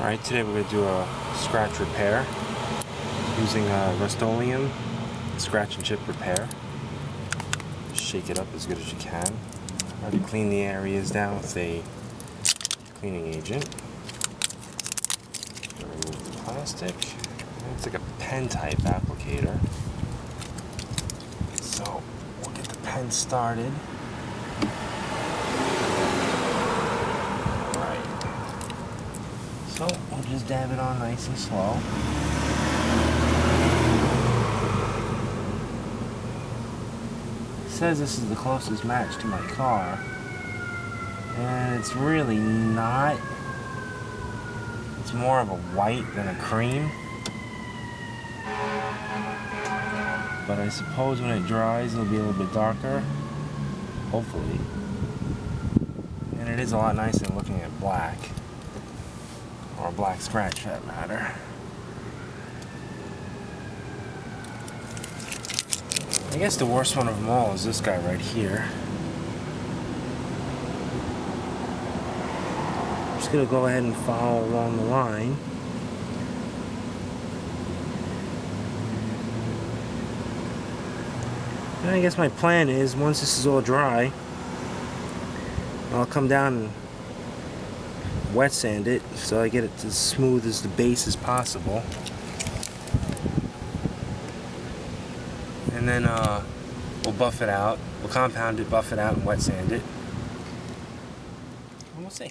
Alright, today we're going to do a scratch repair using RustOleum scratch and chip repair. Shake it up as good as you can. Already clean the areas down with a cleaning agent. Remove the plastic. It's like a pen type applicator. So we'll get the pen started. So we'll just dab it on nice and slow. It says this is the closest match to my car, and it's really not. It's more of a white than a cream. But I suppose when it dries it'll be a little bit darker, hopefully. And it is a lot nicer than looking at black. Or a black scratch for that matter. I guess the worst one of them all is this guy right here. I'm just gonna go ahead and follow along the line. And I guess my plan is, once this is all dry, I'll come down and wet sand it so I get it as smooth as the base as possible, and then we'll buff it out, we'll compound it, buff it out, and wet sand it, and we'll see.